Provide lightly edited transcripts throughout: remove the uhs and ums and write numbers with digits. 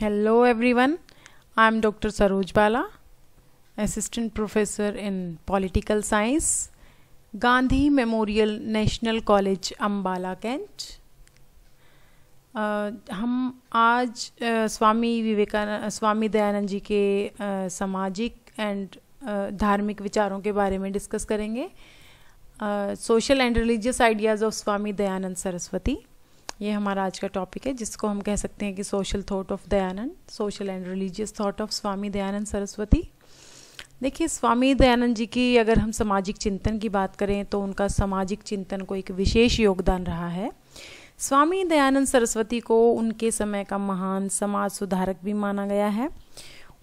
Hello everyone, I am Dr. Saroj Bala, Assistant Professor in Political Science, Gandhi Memorial National College, Ambala cantt. हम आज स्वामी दयानंद जी के सामाजिक and धार्मिक विचारों के बारे में डिस्कस करेंगे। Social and religious ideas of Swami Dayanand Saraswati, ये हमारा आज का टॉपिक है, जिसको हम कह सकते हैं कि social thought of Dayanand, social and religious thought of Swami Dayanand Saraswati. देखिए, स्वामी दयानंद जी की अगर हम सामाजिक चिंतन की बात करें तो उनका सामाजिक चिंतन को एक विशेष योगदान रहा है। स्वामी दयानंद सरस्वती को उनके समय का महान समाज सुधारक भी माना गया है।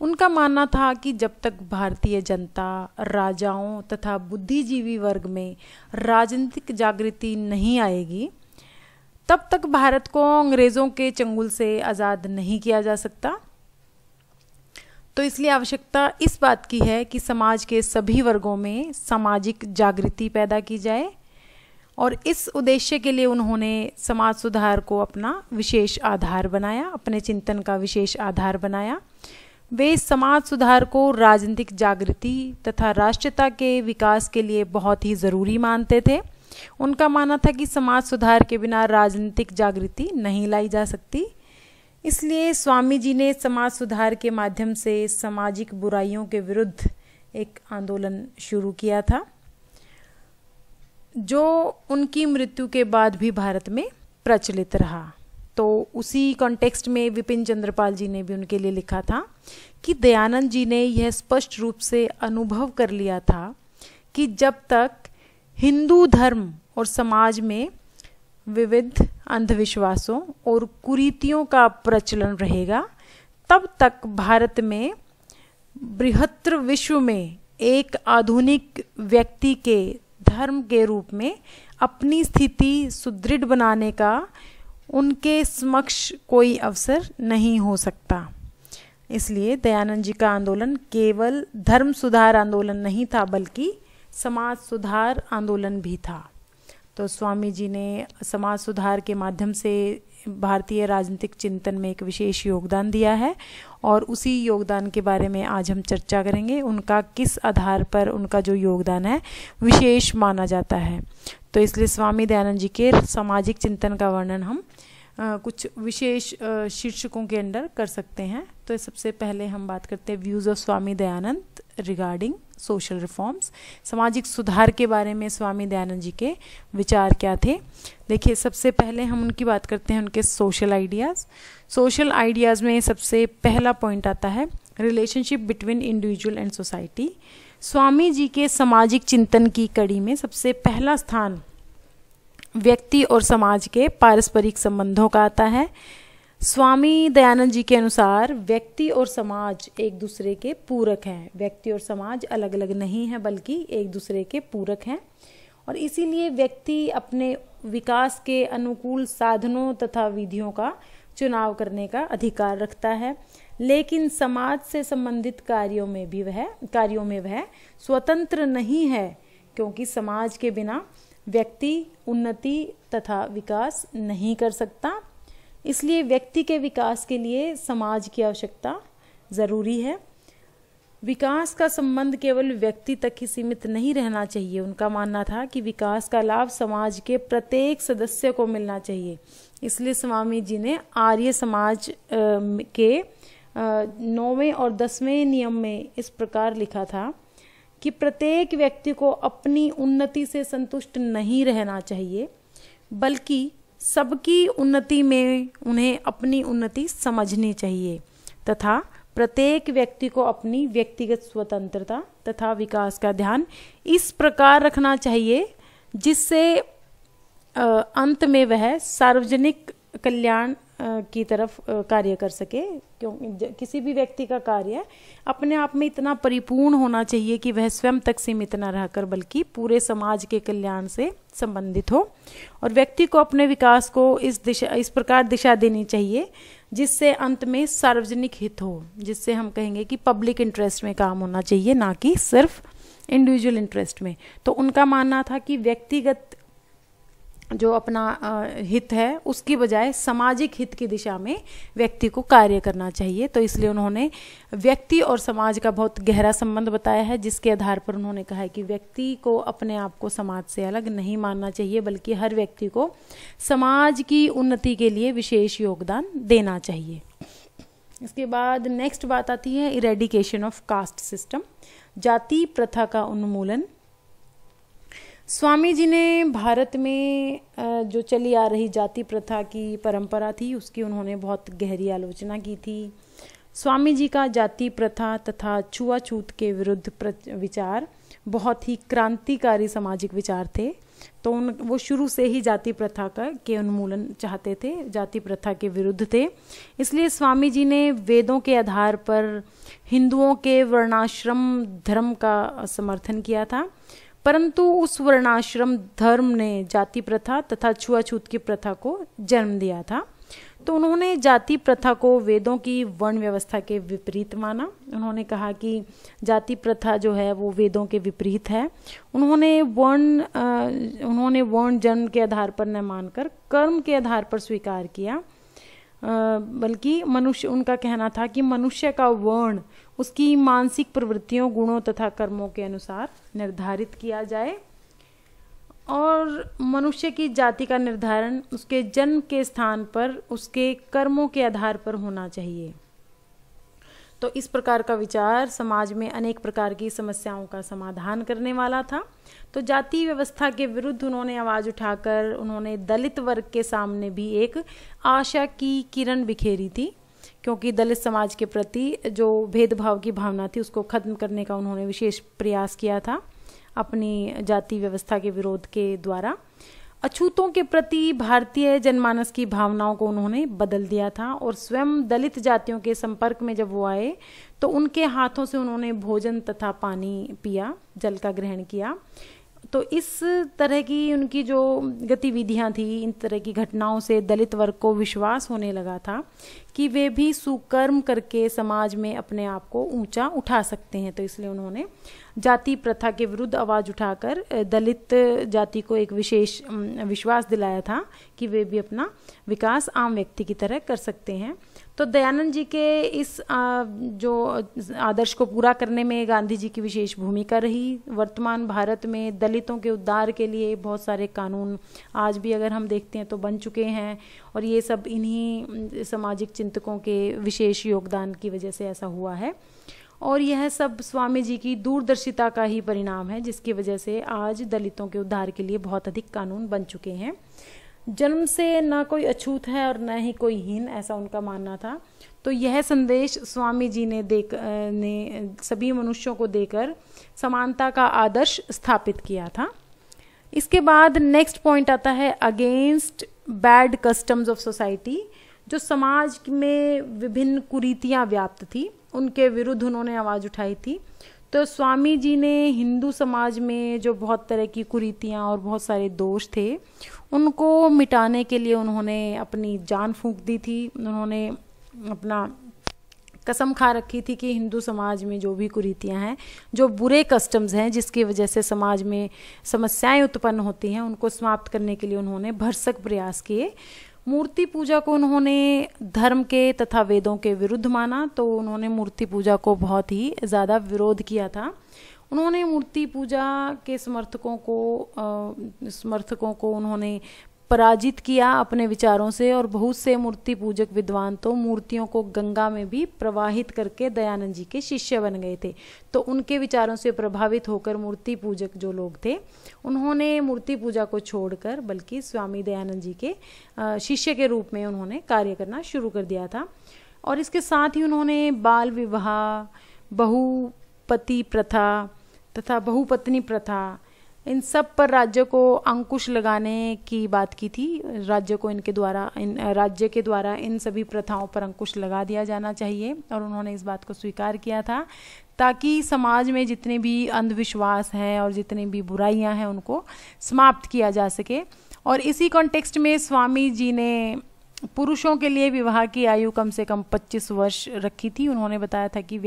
उनका मानना था कि जब तक भारतीय जनता, राजाओं तथा बुद्धिजीवी वर्ग में राजनीतिक जागृति नहीं आएगी, तब तक भारत को अंग्रेज़ों के चंगुल से आज़ाद नहीं किया जा सकता। तो इसलिए आवश्यकता इस बात की है कि समाज के सभी वर्गों में सामाजिक जागृति पैदा की जाए, और इस उद्देश्य के लिए उन्होंने समाज सुधार को अपना विशेष आधार बनाया, अपने चिंतन का विशेष आधार बनाया। वे समाज सुधार को राजनीतिक जागृति तथा राष्ट्रीयता के विकास के लिए बहुत ही ज़रूरी मानते थे। उनका मानना था कि समाज सुधार के बिना राजनीतिक जागृति नहीं लाई जा सकती। इसलिए स्वामी जी ने समाज सुधार के माध्यम से सामाजिक बुराइयों के विरुद्ध एक आंदोलन शुरू किया था, जो उनकी मृत्यु के बाद भी भारत में प्रचलित रहा। तो उसी कॉन्टेक्स्ट में विपिन चंद्र पाल जी ने भी उनके लिए लिखा था कि दयानंद जी ने यह स्पष्ट रूप से अनुभव कर लिया था कि जब तक हिंदू धर्म और समाज में विविध अंधविश्वासों और कुरीतियों का प्रचलन रहेगा, तब तक भारत में बृहत्तर विश्व में एक आधुनिक व्यक्ति के धर्म के रूप में अपनी स्थिति सुदृढ़ बनाने का उनके समक्ष कोई अवसर नहीं हो सकता। इसलिए दयानंद जी का आंदोलन केवल धर्म सुधार आंदोलन नहीं था, बल्कि समाज सुधार आंदोलन भी था। तो स्वामी जी ने समाज सुधार के माध्यम से भारतीय राजनीतिक चिंतन में एक विशेष योगदान दिया है, और उसी योगदान के बारे में आज हम चर्चा करेंगे। उनका किस आधार पर उनका जो योगदान है विशेष माना जाता है। तो इसलिए स्वामी दयानंद जी के सामाजिक चिंतन का वर्णन हम कुछ विशेष शीर्षकों के अंदर कर सकते हैं। तो सबसे पहले हम बात करते हैं views of Swami Dayanand regarding social reforms. सामाजिक सुधार के बारे में स्वामी दयानंद जी के विचार क्या थे। देखिए, सबसे पहले हम उनकी बात करते हैं उनके सोशल आइडियाज़। सोशल आइडियाज़ में सबसे पहला पॉइंट आता है relationship between individual and society. Swami ji के सामाजिक चिंतन की कड़ी में सबसे पहला स्थान व्यक्ति और समाज के पारस्परिक संबंधों का आता है। स्वामी दयानंद जी के अनुसार व्यक्ति और समाज एक दूसरे के पूरक हैं। व्यक्ति और समाज अलग अलग नहीं है, बल्कि एक दूसरे के पूरक हैं, और इसीलिए व्यक्ति अपने विकास के अनुकूल साधनों तथा विधियों का चुनाव करने का अधिकार रखता है। लेकिन समाज से संबंधित कार्यों में वह स्वतंत्र नहीं है, क्योंकि समाज के बिना व्यक्ति उन्नति तथा विकास नहीं कर सकता। इसलिए व्यक्ति के विकास के लिए समाज की आवश्यकता ज़रूरी है। विकास का संबंध केवल व्यक्ति तक ही सीमित नहीं रहना चाहिए। उनका मानना था कि विकास का लाभ समाज के प्रत्येक सदस्य को मिलना चाहिए। इसलिए स्वामी जी ने आर्य समाज के 9वें और 10वें नियम में इस प्रकार लिखा था कि प्रत्येक व्यक्ति को अपनी उन्नति से संतुष्ट नहीं रहना चाहिए, बल्कि सबकी उन्नति में उन्हें अपनी उन्नति समझनी चाहिए, तथा प्रत्येक व्यक्ति को अपनी व्यक्तिगत स्वतंत्रता तथा विकास का ध्यान इस प्रकार रखना चाहिए जिससे अंत में वह सार्वजनिक कल्याण की तरफ कार्य कर सके। क्योंकि किसी भी व्यक्ति का कार्य अपने आप में इतना परिपूर्ण होना चाहिए कि वह स्वयं तक सीमित न रहकर बल्कि पूरे समाज के कल्याण से संबंधित हो, और व्यक्ति को अपने विकास को इस प्रकार दिशा देनी चाहिए जिससे अंत में सार्वजनिक हित हो, जिससे हम कहेंगे कि पब्लिक इंटरेस्ट में काम होना चाहिए, ना कि सिर्फ इंडिविजुअल इंटरेस्ट में। तो उनका मानना था कि व्यक्तिगत जो अपना हित है उसकी बजाय सामाजिक हित की दिशा में व्यक्ति को कार्य करना चाहिए। तो इसलिए उन्होंने व्यक्ति और समाज का बहुत गहरा संबंध बताया है, जिसके आधार पर उन्होंने कहा है कि व्यक्ति को अपने आप को समाज से अलग नहीं मानना चाहिए, बल्कि हर व्यक्ति को समाज की उन्नति के लिए विशेष योगदान देना चाहिए। इसके बाद नेक्स्ट बात आती है इरेडिकेशन ऑफ कास्ट सिस्टम, जाति प्रथा का उन्मूलन। स्वामी जी ने भारत में जो चली आ रही जाति प्रथा की परंपरा थी उसकी उन्होंने बहुत गहरी आलोचना की थी। स्वामी जी का जाति प्रथा तथा छुआछूत के विरुद्ध विचार बहुत ही क्रांतिकारी सामाजिक विचार थे। तो वो शुरू से ही जाति प्रथा के उन्मूलन चाहते थे, जाति प्रथा के विरुद्ध थे। इसलिए स्वामी जी ने वेदों के आधार पर हिंदुओं के वर्णाश्रम धर्म का समर्थन किया था, परंतु उस वर्णाश्रम धर्म ने जाति प्रथा तथा छुआछूत की प्रथा को जन्म दिया था। तो उन्होंने जाति प्रथा को वेदों की वर्ण व्यवस्था के विपरीत माना। उन्होंने कहा कि जाति प्रथा जो है वो वेदों के विपरीत है। उन्होंने वर्ण जन्म के आधार पर न मानकर कर्म के आधार पर स्वीकार किया, बल्कि मनुष्य, उनका कहना था कि मनुष्य का वर्ण उसकी मानसिक प्रवृत्तियों, गुणों तथा कर्मों के अनुसार निर्धारित किया जाए और मनुष्य की जाति का निर्धारण उसके जन्म के स्थान पर उसके कर्मों के आधार पर होना चाहिए। तो इस प्रकार का विचार समाज में अनेक प्रकार की समस्याओं का समाधान करने वाला था। तो जाति व्यवस्था के विरुद्ध उन्होंने आवाज उठाकर उन्होंने दलित वर्ग के सामने भी एक आशा की किरण बिखेरी थी, क्योंकि दलित समाज के प्रति जो भेदभाव की भावना थी उसको खत्म करने का उन्होंने विशेष प्रयास किया था अपनी जाति व्यवस्था के विरोध के द्वारा। अछूतों के प्रति भारतीय जनमानस की भावनाओं को उन्होंने बदल दिया था और स्वयं दलित जातियों के संपर्क में जब वो आए तो उनके हाथों से उन्होंने भोजन तथा पानी पिया, जल का ग्रहण किया। तो इस तरह की उनकी जो गतिविधियां थी, इन तरह की घटनाओं से दलित वर्ग को विश्वास होने लगा था कि वे भी सुकर्म करके समाज में अपने आप को ऊंचा उठा सकते हैं। तो इसलिए उन्होंने जाति प्रथा के विरुद्ध आवाज उठाकर दलित जाति को एक विशेष विश्वास दिलाया था कि वे भी अपना विकास आम व्यक्ति की तरह कर सकते हैं। तो दयानंद जी के इस जो आदर्श को पूरा करने में गांधी जी की विशेष भूमिका रही। वर्तमान भारत में दलितों के उद्धार के लिए बहुत सारे कानून आज भी अगर हम देखते हैं तो बन चुके हैं और ये सब इन्हीं सामाजिक चिंतकों के विशेष योगदान की वजह से ऐसा हुआ है। और यह सब स्वामी जी की दूरदर्शिता का ही परिणाम है, जिसकी वजह से आज दलितों के उद्धार के लिए बहुत अधिक कानून बन चुके हैं। जन्म से ना कोई अछूत है और न ही कोई हीन, ऐसा उनका मानना था। तो यह संदेश स्वामी जी ने सभी मनुष्यों को देकर समानता का आदर्श स्थापित किया था। इसके बाद नेक्स्ट पॉइंट आता है against bad customs of society. जो समाज में विभिन्न कुरीतियां व्याप्त थी उनके विरुद्ध उन्होंने आवाज उठाई थी। तो स्वामी जी ने हिंदू समाज में जो बहुत तरह की कुरीतियां और बहुत सारे दोष थे उनको मिटाने के लिए उन्होंने अपनी जान फूंक दी थी। उन्होंने अपना कसम खा रखी थी कि हिंदू समाज में जो भी कुरीतियां हैं, जो बुरे कस्टम्स हैं जिसकी वजह से समाज में समस्याएं उत्पन्न होती हैं, उनको समाप्त करने के लिए उन्होंने भरसक प्रयास किए। मूर्ति पूजा को उन्होंने धर्म के तथा वेदों के विरुद्ध माना। तो उन्होंने मूर्ति पूजा को बहुत ही ज़्यादा विरोध किया था। उन्होंने मूर्ति पूजा के समर्थकों को उन्होंने पराजित किया अपने विचारों से और बहुत से मूर्ति पूजक विद्वान तो मूर्तियों को गंगा में भी प्रवाहित करके दयानंद जी के शिष्य बन गए थे। तो उनके विचारों से प्रभावित होकर मूर्ति पूजक जो लोग थे उन्होंने मूर्ति पूजा को छोड़कर बल्कि स्वामी दयानंद जी के शिष्य के रूप में उन्होंने कार्य करना शुरू कर दिया था। और इसके साथ ही उन्होंने बाल विवाह, बहुपति प्रथा तथा बहुपत्नी प्रथा, इन सब पर राज्य को अंकुश लगाने की बात की थी। राज्य के द्वारा इन सभी प्रथाओं पर अंकुश लगा दिया जाना चाहिए और उन्होंने इस बात को स्वीकार किया था ताकि समाज में जितने भी अंधविश्वास हैं और जितनी भी बुराइयां हैं उनको समाप्त किया जा सके। और इसी कॉन्टेक्स्ट में स्वामी जी ने पुरुषों के लिए विवाह की आयु कम से कम 25 वर्ष रखी थी। उन्होंने बताया था कि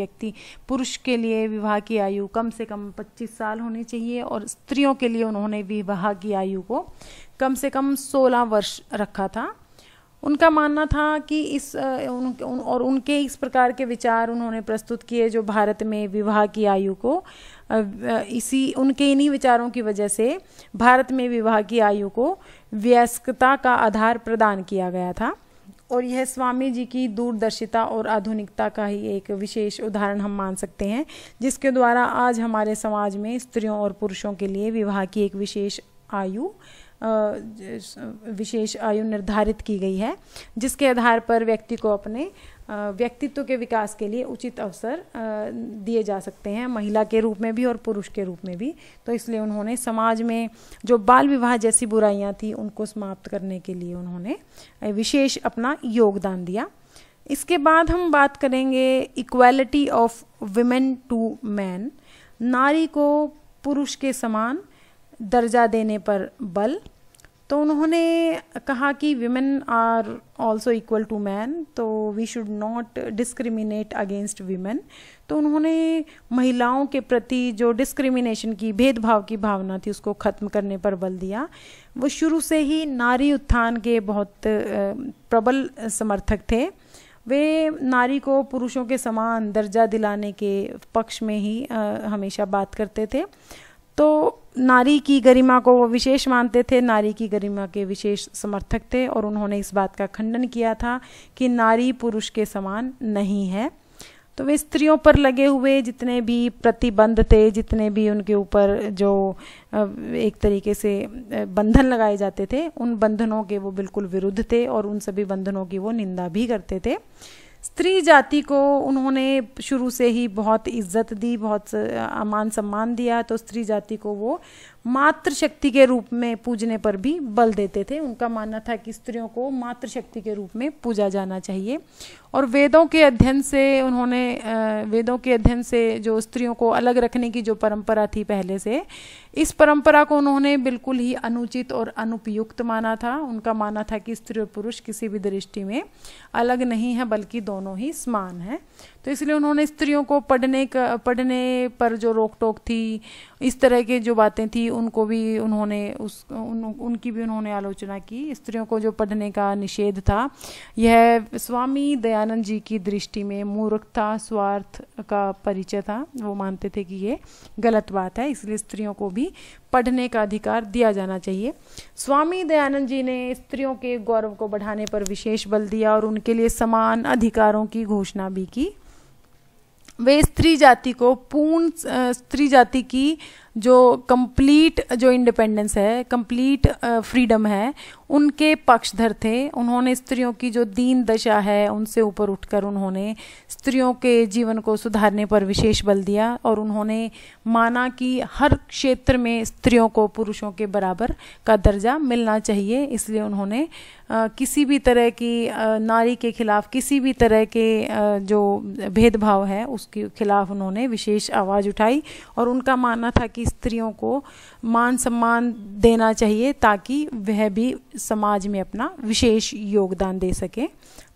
पुरुष के लिए विवाह की आयु कम से कम 25 साल होनी चाहिए और स्त्रियों के लिए उन्होंने विवाह की आयु को कम से कम 16 वर्ष रखा था। उनका मानना था कि उनके इस प्रकार के विचार उन्होंने प्रस्तुत किए जो भारत में विवाह की आयु को इन्हीं विचारों की वजह से भारत में विवाह की आयु को वयस्कता का आधार प्रदान किया गया था। और यह स्वामी जी की दूरदर्शिता और आधुनिकता का ही एक विशेष उदाहरण हम मान सकते हैं, जिसके द्वारा आज हमारे समाज में स्त्रियों और पुरुषों के लिए विवाह की एक विशेष आयु निर्धारित की गई है, जिसके आधार पर व्यक्ति को अपने व्यक्तित्व के विकास के लिए उचित अवसर दिए जा सकते हैं, महिला के रूप में भी और पुरुष के रूप में भी। तो इसलिए उन्होंने समाज में जो बाल विवाह जैसी बुराइयां थी उनको समाप्त करने के लिए उन्होंने विशेष अपना योगदान दिया। इसके बाद हम बात करेंगे equality of women to man, नारी को पुरुष के समान दर्जा देने पर बल। तो उन्होंने कहा कि women are also equal to man, तो we should not discriminate against women. तो उन्होंने महिलाओं के प्रति जो डिस्क्रिमिनेशन की, भेदभाव की भावना थी उसको ख़त्म करने पर बल दिया। वो शुरू से ही नारी उत्थान के बहुत प्रबल समर्थक थे। वे नारी को पुरुषों के समान दर्जा दिलाने के पक्ष में ही हमेशा बात करते थे। तो नारी की गरिमा को वो विशेष मानते थे, नारी की गरिमा के विशेष समर्थक थे और उन्होंने इस बात का खंडन किया था कि नारी पुरुष के समान नहीं है। तो वे स्त्रियों पर लगे हुए जितने भी प्रतिबंध थे, जितने भी उनके ऊपर जो एक तरीके से बंधन लगाए जाते थे, उन बंधनों के वो बिल्कुल विरुद्ध थे और उन सभी बंधनों की वो निंदा भी करते थे। स्त्री जाति को उन्होंने शुरू से ही बहुत इज्जत दी, बहुत मान सम्मान दिया। तो स्त्री जाति को वो मातृशक्ति के रूप में पूजने पर भी बल देते थे। उनका मानना था कि स्त्रियों को मातृशक्ति के रूप में पूजा जाना चाहिए। और वेदों के अध्ययन से जो स्त्रियों को अलग रखने की जो परंपरा थी पहले से, इस परंपरा को उन्होंने बिल्कुल ही अनुचित और अनुपयुक्त माना था। उनका मानना था कि स्त्री और पुरुष किसी भी दृष्टि में अलग नहीं है, बल्कि दोनों ही समान हैं। तो इसलिए उन्होंने स्त्रियों को पढ़ने पर जो रोक टोक थी, इस तरह की जो बातें थी, उनको भी उन्होंने उनकी भी उन्होंने आलोचना की। स्त्रियों को जो पढ़ने का निषेध था, यह स्वामी दयानंद जी की दृष्टि में मूर्खता, स्वार्थ का परिचय था। वो मानते थे कि ये गलत बात है, इसलिए स्त्रियों को भी पढ़ने का अधिकार दिया जाना चाहिए। स्वामी दयानंद जी ने स्त्रियों के गौरव को बढ़ाने पर विशेष बल दिया और उनके लिए समान अधिकारों की घोषणा भी की। वे स्त्री जाति की जो कंप्लीट जो इंडिपेंडेंस है, कंप्लीट फ्रीडम है, उनके पक्षधर थे। उन्होंने स्त्रियों की जो दीन दशा है उनसे ऊपर उठकर उन्होंने स्त्रियों के जीवन को सुधारने पर विशेष बल दिया और उन्होंने माना कि हर क्षेत्र में स्त्रियों को पुरुषों के बराबर का दर्जा मिलना चाहिए। इसलिए उन्होंने किसी भी तरह की नारी के खिलाफ किसी भी तरह के जो भेदभाव है उसके खिलाफ उन्होंने विशेष आवाज़ उठाई और उनका मानना था कि स्त्रियों को मान सम्मान देना चाहिए ताकि वह भी समाज में अपना विशेष योगदान दे सके।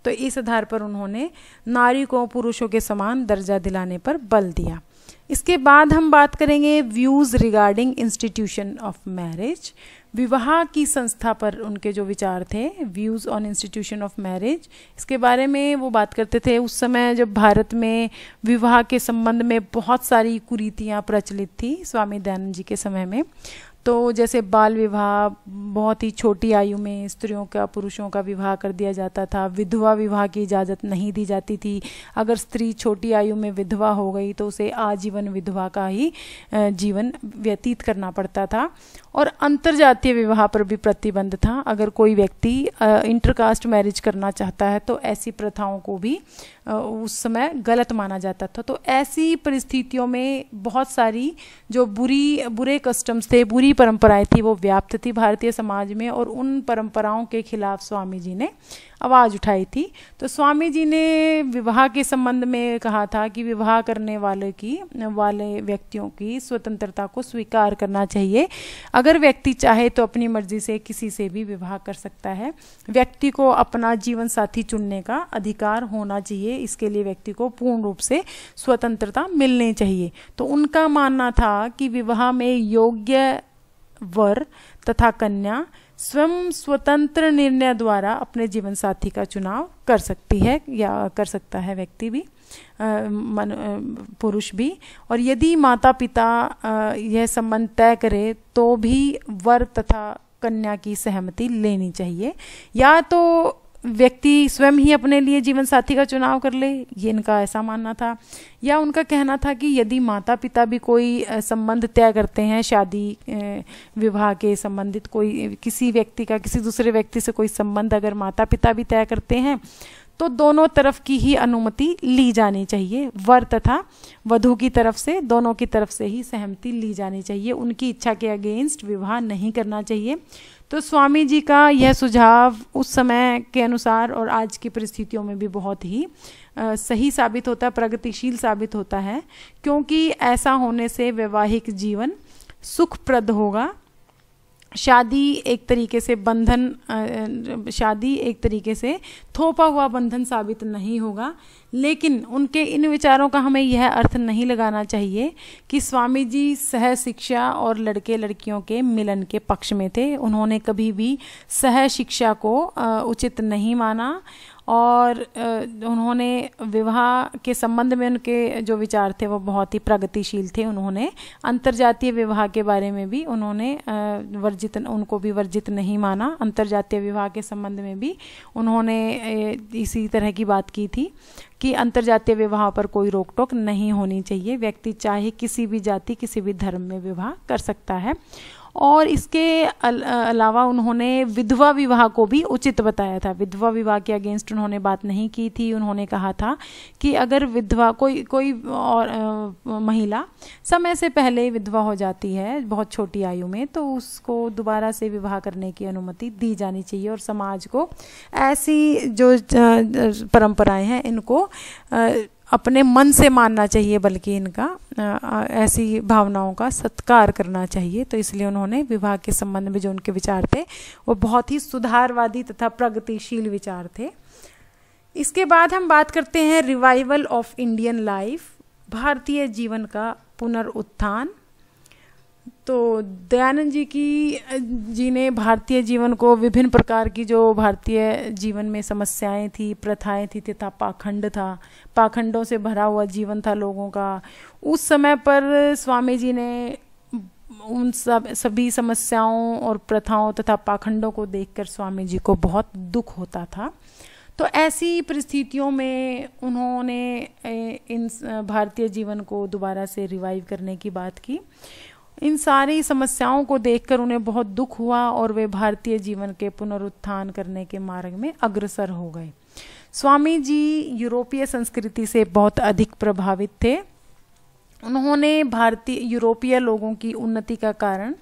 तो इस आधार पर उन्होंने नारी को पुरुषों के समान दर्जा दिलाने पर बल दिया। इसके बाद हम बात करेंगे views regarding institution of marriage. विवाह की संस्था पर उनके जो विचार थे, views on institution of marriage, इसके बारे में वो बात करते थे। उस समय जब भारत में विवाह के संबंध में बहुत सारी कुरीतियाँ प्रचलित थी स्वामी दयानंद जी के समय में, तो जैसे बाल विवाह, बहुत ही छोटी आयु में स्त्रियों का पुरुषों का विवाह कर दिया जाता था, विधवा विवाह की इजाज़त नहीं दी जाती थी। अगर स्त्री छोटी आयु में विधवा हो गई तो उसे आजीवन विधवा का ही जीवन व्यतीत करना पड़ता था। और अंतर्जातीय विवाह पर भी प्रतिबंध था। अगर कोई व्यक्ति इंटरकास्ट मैरिज करना चाहता है तो ऐसी प्रथाओं को भी उस समय गलत माना जाता था। तो ऐसी परिस्थितियों में बहुत सारी जो बुरे कस्टम्स थे, बुरी भी परंपराएं थी वो व्याप्त थी भारतीय समाज में, और उन परंपराओं के खिलाफ स्वामी जी ने आवाज़ उठाई थी। तो स्वामी जी ने विवाह के संबंध में कहा था कि विवाह करने वाले व्यक्तियों की स्वतंत्रता को स्वीकार करना चाहिए। अगर व्यक्ति चाहे तो अपनी मर्जी से किसी से भी विवाह कर सकता है। व्यक्ति को अपना जीवन साथी चुनने का अधिकार होना चाहिए, इसके लिए व्यक्ति को पूर्ण रूप से स्वतंत्रता मिलनी चाहिए। तो उनका मानना था कि विवाह में योग्य वर तथा कन्या स्वयं स्वतंत्र निर्णय द्वारा अपने जीवन साथी का चुनाव कर सकती है, या कर सकता है व्यक्ति भी, पुरुष भी। और यदि माता पिता यह संबंध तय करे तो भी वर तथा कन्या की सहमति लेनी चाहिए, या तो व्यक्ति स्वयं ही अपने लिए जीवन साथी का चुनाव कर ले, ये इनका ऐसा मानना था। या उनका कहना था कि यदि माता पिता भी कोई संबंध तय करते हैं, शादी विवाह के संबंधित कोई किसी व्यक्ति का किसी दूसरे व्यक्ति से कोई संबंध अगर माता पिता भी तय करते हैं तो दोनों तरफ की ही अनुमति ली जानी चाहिए। वर तथा वधू की तरफ से, दोनों की तरफ से ही सहमति ली जानी चाहिए। उनकी इच्छा के अगेंस्ट विवाह नहीं करना चाहिए। तो स्वामी जी का यह सुझाव उस समय के अनुसार और आज की परिस्थितियों में भी बहुत ही सही साबित होता है, प्रगतिशील साबित होता है, क्योंकि ऐसा होने से वैवाहिक जीवन सुखप्रद होगा। शादी एक तरीके से थोपा हुआ बंधन साबित नहीं होगा। लेकिन उनके इन विचारों का हमें यह अर्थ नहीं लगाना चाहिए कि स्वामी जी सह शिक्षा और लड़के लड़कियों के मिलन के पक्ष में थे। उन्होंने कभी भी सह शिक्षा को उचित नहीं माना, और उन्होंने विवाह के संबंध में उनके जो विचार थे वो बहुत ही प्रगतिशील थे। उन्होंने अंतर्जातीय विवाह के बारे में भी उन्होंने उनको भी वर्जित नहीं माना। अंतर्जातीय विवाह के संबंध में भी उन्होंने इसी तरह की बात की थी कि अंतर्जातीय विवाह पर कोई रोक टोक नहीं होनी चाहिए। व्यक्ति चाहे किसी भी जाति किसी भी धर्म में विवाह कर सकता है। और इसके अलावा उन्होंने विधवा विवाह को भी उचित बताया था। विधवा विवाह के अगेंस्ट उन्होंने बात नहीं की थी। उन्होंने कहा था कि अगर विधवा कोई और महिला समय से पहले विधवा हो जाती है बहुत छोटी आयु में, तो उसको दोबारा से विवाह करने की अनुमति दी जानी चाहिए। और समाज को ऐसी जो परंपराएं हैं इनको अपने मन से मानना चाहिए, बल्कि इनका ऐसी भावनाओं का सत्कार करना चाहिए। तो इसलिए उन्होंने विवाह के संबंध में जो उनके विचार थे वो बहुत ही सुधारवादी तथा प्रगतिशील विचार थे। इसके बाद हम बात करते हैं revival of Indian life, Bharatiya Jeevan का पुनरुत्थान। तो दयानंद जी ने भारतीय जीवन को विभिन्न प्रकार की जो भारतीय जीवन में समस्याएं थी, प्रथाएं थी तथा पाखंडों से भरा हुआ जीवन था लोगों का। उस समय पर स्वामी जी ने उन सभी समस्याओं और प्रथाओं तथा पाखंडों को देखकर स्वामी जी को बहुत दुख होता था। तो ऐसी परिस्थितियों में उन्होंने इन भारतीय जीवन को दोबारा से रिवाइव करने की बात की। इन सारी समस्याओं को देखकर उन्हें बहुत दुख हुआ और वे भारतीय जीवन के पुनरुत्थान करने के मार्ग में अग्रसर हो गए। स्वामी जी यूरोपीय संस्कृति से बहुत अधिक प्रभावित थे। उन्होंने यूरोपीय लोगों की उन्नति का कारण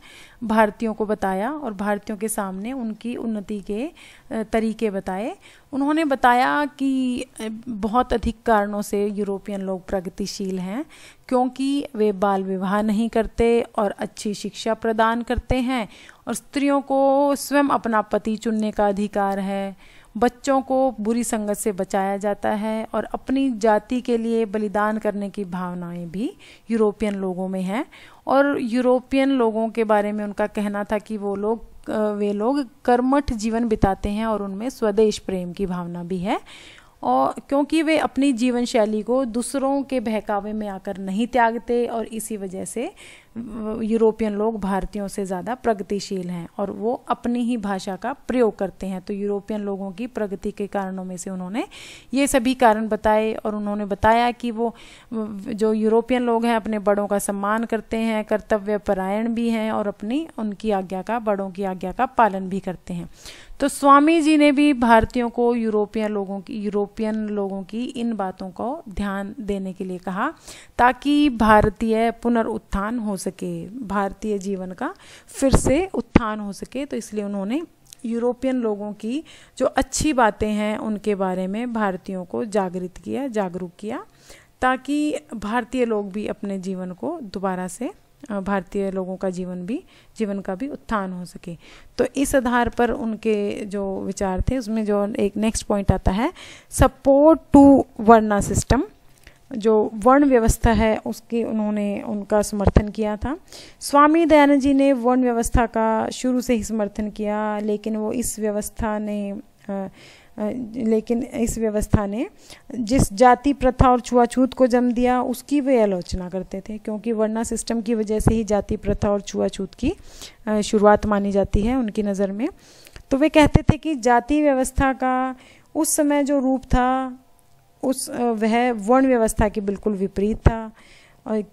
भारतीयों को बताया और भारतीयों के सामने उनकी उन्नति के तरीके बताए। उन्होंने बताया कि बहुत अधिक कारणों से यूरोपियन लोग प्रगतिशील हैं, क्योंकि वे बाल विवाह नहीं करते और अच्छी शिक्षा प्रदान करते हैं, और स्त्रियों को स्वयं अपना पति चुनने का अधिकार है। बच्चों को बुरी संगत से बचाया जाता है और अपनी जाति के लिए बलिदान करने की भावनाएं भी यूरोपियन लोगों में हैं। और यूरोपियन लोगों के बारे में उनका कहना था कि वे लोग कर्मठ जीवन बिताते हैं और उनमें स्वदेश प्रेम की भावना भी है, और क्योंकि वे अपनी जीवन शैली को दूसरों के बहकावे में आकर नहीं त्यागते, और इसी वजह से यूरोपियन लोग भारतीयों से ज़्यादा प्रगतिशील हैं और वो अपनी ही भाषा का प्रयोग करते हैं। तो यूरोपियन लोगों की प्रगति के कारणों में से उन्होंने ये सभी कारण बताए, और उन्होंने बताया कि वो जो यूरोपियन लोग हैं अपने बड़ों का सम्मान करते हैं, कर्तव्य परायण भी हैं और बड़ों की आज्ञा का पालन भी करते हैं। तो स्वामी जी ने भी भारतीयों को यूरोपियन लोगों की इन बातों को ध्यान देने के लिए कहा, ताकि भारतीय पुनरुत्थान हो सके, भारतीय जीवन का फिर से उत्थान हो सके। तो इसलिए उन्होंने यूरोपियन लोगों की जो अच्छी बातें हैं उनके बारे में भारतीयों को जागरूक किया, ताकि भारतीय लोग भी अपने जीवन को दोबारा से, भारतीय लोगों का जीवन का भी उत्थान हो सके। तो इस आधार पर उनके जो विचार थे, उसमें जो एक नेक्स्ट पॉइंट आता है, सपोर्ट टू वर्ना सिस्टम, जो वर्ण व्यवस्था है उसके उन्होंने उनका समर्थन किया था। स्वामी दयानंद जी ने वर्ण व्यवस्था का शुरू से ही समर्थन किया, लेकिन इस व्यवस्था ने जिस जाति प्रथा और छुआछूत को जन्म दिया उसकी वे आलोचना करते थे, क्योंकि वर्ना सिस्टम की वजह से ही जाति प्रथा और छुआछूत की शुरुआत मानी जाती है उनकी नज़र में। तो वे कहते थे कि जाति व्यवस्था का उस समय जो रूप था वह वर्ण व्यवस्था के बिल्कुल विपरीत था, और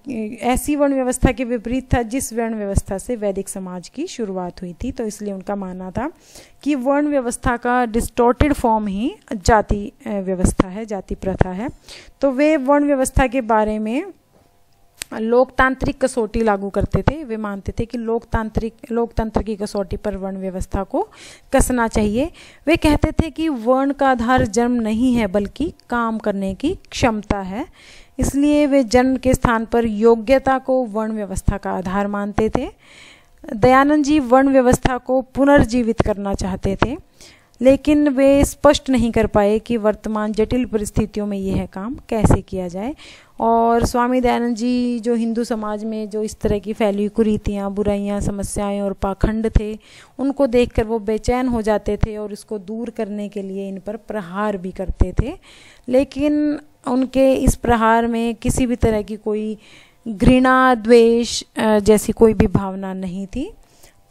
ऐसी वर्ण व्यवस्था के विपरीत था जिस वर्ण व्यवस्था से वैदिक समाज की शुरुआत हुई थी। तो इसलिए उनका मानना था कि वर्ण व्यवस्था का डिस्टॉर्टेड फॉर्म ही जाति व्यवस्था है, जाति प्रथा है। तो वे वर्ण व्यवस्था के बारे में लोकतांत्रिक कसौटी लागू करते थे। वे मानते थे कि लोकतंत्र की कसौटी पर वर्ण व्यवस्था को कसना चाहिए। वे कहते थे कि वर्ण का आधार जन्म नहीं है बल्कि काम करने की क्षमता है, इसलिए वे जन्म के स्थान पर योग्यता को वर्ण व्यवस्था का आधार मानते थे। दयानंद जी वर्ण व्यवस्था को पुनर्जीवित करना चाहते थे, लेकिन वे स्पष्ट नहीं कर पाए कि वर्तमान जटिल परिस्थितियों में यह काम कैसे किया जाए। और स्वामी दयानंद जी जो हिंदू समाज में जो इस तरह की फैली कुरीतियाँ, बुराइयाँ, समस्याएं और पाखंड थे, उनको देखकर वो बेचैन हो जाते थे और इसको दूर करने के लिए इन पर प्रहार भी करते थे। लेकिन उनके इस प्रहार में किसी भी तरह की कोई घृणा, द्वेष जैसी कोई भी भावना नहीं थी।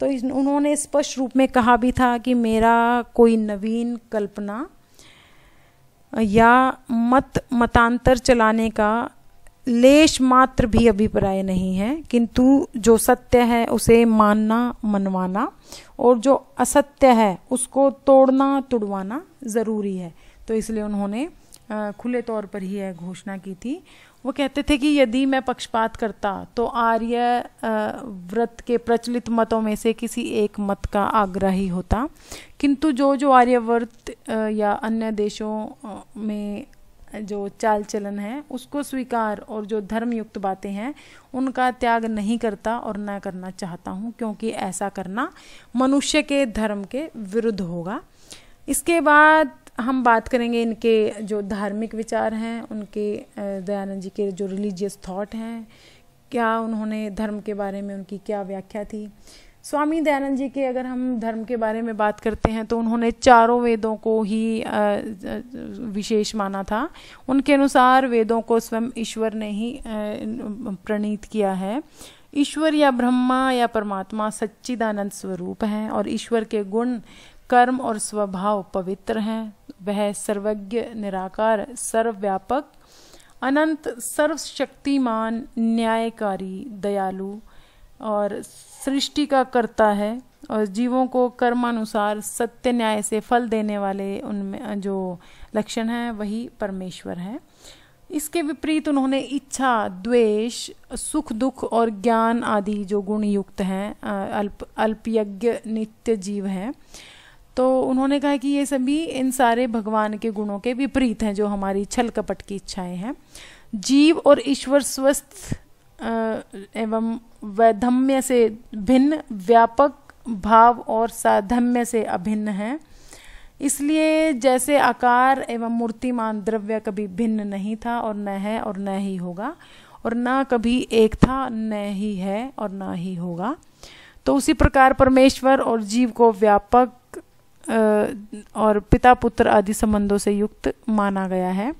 तो उन्होंने स्पष्ट रूप में कहा भी था कि मेरा कोई नवीन कल्पना या मतांतर चलाने का लेश मात्र भी अभिप्राय नहीं है, किंतु जो सत्य है उसे मानना, मनवाना, और जो असत्य है उसको तोड़ना, तुड़वाना ज़रूरी है। तो इसलिए उन्होंने खुले तौर पर ही यह घोषणा की थी। वो कहते थे कि यदि मैं पक्षपात करता तो आर्य व्रत के प्रचलित मतों में से किसी एक मत का आग्रही होता, किंतु जो आर्यव्रत या अन्य देशों में जो चाल चलन है उसको स्वीकार और जो धर्मयुक्त बातें हैं उनका त्याग नहीं करता और न करना चाहता हूँ, क्योंकि ऐसा करना मनुष्य के धर्म के विरुद्ध होगा। इसके बाद हम बात करेंगे इनके जो धार्मिक विचार हैं, उनके दयानंद जी के जो रिलीजियस थॉट हैं, क्या उन्होंने धर्म के बारे में उनकी क्या व्याख्या थी। स्वामी दयानंद जी के अगर हम धर्म के बारे में बात करते हैं तो उन्होंने चारों वेदों को ही विशेष माना था। उनके अनुसार वेदों को स्वयं ईश्वर ने ही प्रणीत किया है। ईश्वर या ब्रह्मा या परमात्मा सच्चिदानंद स्वरूप हैं और ईश्वर के गुण, कर्म और स्वभाव पवित्र हैं। वह सर्वज्ञ, निराकार, सर्वव्यापक, अनंत, सर्वशक्तिमान, न्यायकारी, दयालु और सृष्टि का कर्ता है और जीवों को कर्मानुसार सत्य न्याय से फल देने वाले उनमें जो लक्षण हैं वही परमेश्वर है। इसके विपरीत उन्होंने इच्छा, द्वेष, सुख दुख और ज्ञान आदि जो गुण युक्त हैं, अल्पयज्ञ, नित्य जीव हैं, तो उन्होंने कहा कि ये सभी इन सारे भगवान के गुणों के विपरीत हैं जो हमारी छल कपट की इच्छाएं हैं। जीव और ईश्वर स्वस्थ एवं वैधम्य से भिन्न, व्यापक भाव और साधम्य से अभिन्न है। इसलिए जैसे आकार एवं मूर्तिमान द्रव्य कभी भिन्न नहीं था और न है और न ही होगा, और न कभी एक था, न ही है और न ही होगा, तो उसी प्रकार परमेश्वर और जीव को व्यापक और पिता पुत्र आदि संबंधों से युक्त माना गया है।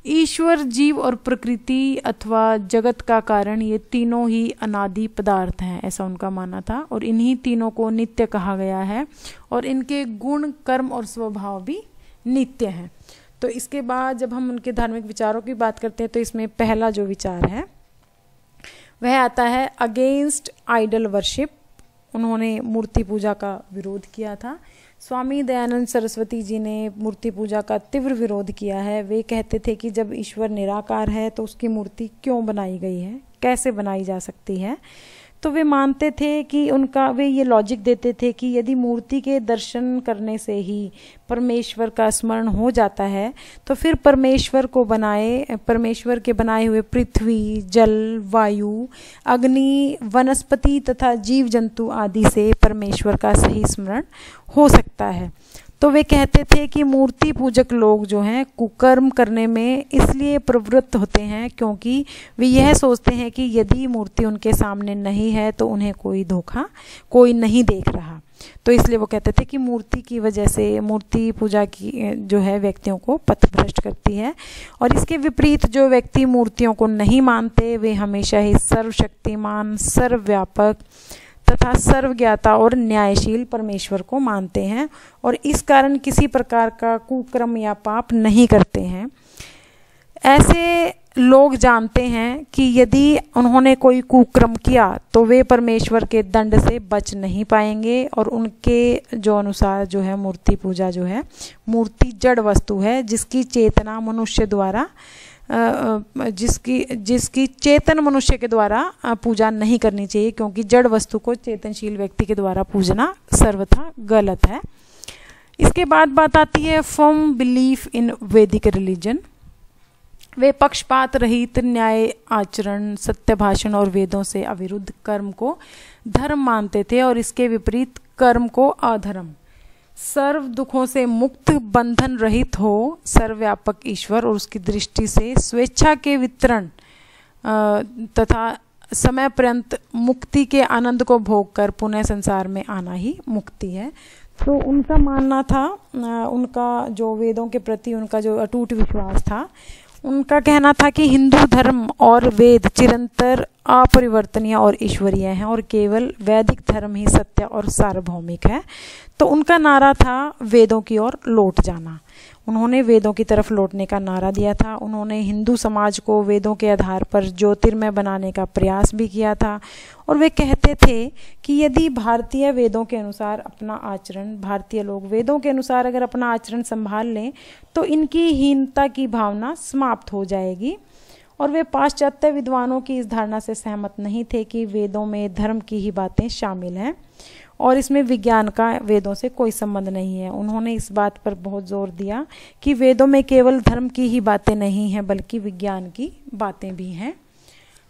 ईश्वर, जीव और प्रकृति अथवा जगत का कारण ये तीनों ही अनादि पदार्थ हैं, ऐसा उनका मानना था, और इन्हीं तीनों को नित्य कहा गया है और इनके गुण, कर्म और स्वभाव भी नित्य हैं। तो इसके बाद जब हम उनके धार्मिक विचारों की बात करते हैं तो इसमें पहला जो विचार है वह आता है अगेंस्ट आइडल वर्शिप। उन्होंने मूर्ति पूजा का विरोध किया था। स्वामी दयानंद सरस्वती जी ने मूर्ति पूजा का तीव्र विरोध किया है। वे कहते थे कि जब ईश्वर निराकार है तो उसकी मूर्ति क्यों बनाई गई है, कैसे बनाई जा सकती है। तो वे मानते थे कि वे ये लॉजिक देते थे कि यदि मूर्ति के दर्शन करने से ही परमेश्वर का स्मरण हो जाता है तो फिर परमेश्वर के बनाए हुए पृथ्वी, जल, वायु, अग्नि, वनस्पति तथा जीव जंतु आदि से परमेश्वर का सही स्मरण हो सकता है। तो वे कहते थे कि मूर्ति पूजक लोग जो हैं कुकर्म करने में इसलिए प्रवृत्त होते हैं क्योंकि वे यह सोचते हैं कि यदि मूर्ति उनके सामने नहीं है तो उन्हें कोई धोखा कोई नहीं देख रहा। तो इसलिए वो कहते थे कि मूर्ति की वजह से मूर्ति पूजा की जो है व्यक्तियों को पथभ्रष्ट करती है। और इसके विपरीत जो व्यक्ति मूर्तियों को नहीं मानते वे हमेशा ही सर्वशक्तिमान, सर्वव्यापक तथा सर्वज्ञाता और न्यायशील परमेश्वर को मानते हैं और इस कारण किसी प्रकार का कुक्रम या पाप नहीं करते हैं। ऐसे लोग जानते हैं कि यदि उन्होंने कोई कुक्रम किया तो वे परमेश्वर के दंड से बच नहीं पाएंगे और उनके जो अनुसार जो है मूर्ति पूजा जो है, मूर्ति जड़ वस्तु है जिसकी चेतना मनुष्य द्वारा जिसकी चेतन मनुष्य के द्वारा पूजा नहीं करनी चाहिए, क्योंकि जड़ वस्तु को चेतनशील व्यक्ति के द्वारा पूजना सर्वथा गलत है। इसके बाद बात आती है फर्म बिलीफ इन वैदिक रिलीजन। वे पक्षपात रहित न्याय आचरण, सत्य भाषण और वेदों से अविरुद्ध कर्म को धर्म मानते थे और इसके विपरीत कर्म को अधर्म। सर्व दुखों से मुक्त, बंधन रहित हो सर्वव्यापक ईश्वर और उसकी दृष्टि से स्वेच्छा के वितरण तथा समय पर्यंत मुक्ति के आनंद को भोग कर पुनः संसार में आना ही मुक्ति है। तो उनका मानना था, उनका जो वेदों के प्रति उनका जो अटूट विश्वास था, उनका कहना था कि हिंदू धर्म और वेद चिरंतर अपरिवर्तनीय और ईश्वरीय हैं और केवल वैदिक धर्म ही सत्य और सार्वभौमिक है। तो उनका नारा था वेदों की ओर लौट जाना। उन्होंने वेदों की तरफ लौटने का नारा दिया था। उन्होंने हिंदू समाज को वेदों के आधार पर ज्योतिर्मय बनाने का प्रयास भी किया था और वे कहते थे कि यदि भारतीय वेदों के अनुसार अपना आचरण, भारतीय लोग वेदों के अनुसार अगर अपना आचरण संभाल लें तो इनकी हीनता की भावना समाप्त हो जाएगी। और वे पाश्चात्य विद्वानों की इस धारणा से सहमत नहीं थे कि वेदों में धर्म की ही बातें शामिल हैं और इसमें विज्ञान का वेदों से कोई संबंध नहीं है। उन्होंने इस बात पर बहुत जोर दिया कि वेदों में केवल धर्म की ही बातें नहीं हैं बल्कि विज्ञान की बातें भी हैं।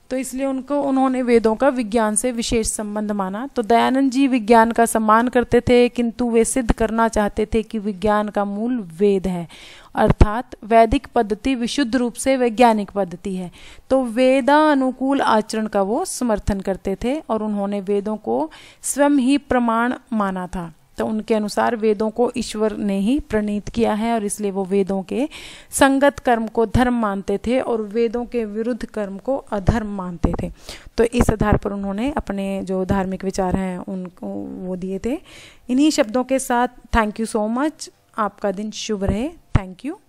तो इसलिए उन्होंने वेदों का विज्ञान से विशेष संबंध माना। तो दयानंद जी विज्ञान का सम्मान करते थे, किंतु वे सिद्ध करना चाहते थे कि विज्ञान का मूल वेद है, अर्थात वैदिक पद्धति विशुद्ध रूप से वैज्ञानिक पद्धति है। तो वेदा अनुकूल आचरण का वो समर्थन करते थे और उन्होंने वेदों को स्वयं ही प्रमाण माना था। तो उनके अनुसार वेदों को ईश्वर ने ही प्रणीत किया है और इसलिए वो वेदों के संगत कर्म को धर्म मानते थे और वेदों के विरुद्ध कर्म को अधर्म मानते थे। तो इस आधार पर उन्होंने अपने जो धार्मिक विचार हैं उनको वो दिए थे। इन्हीं शब्दों के साथ थैंक यू सो मच। आपका दिन शुभ रहे। Thank you.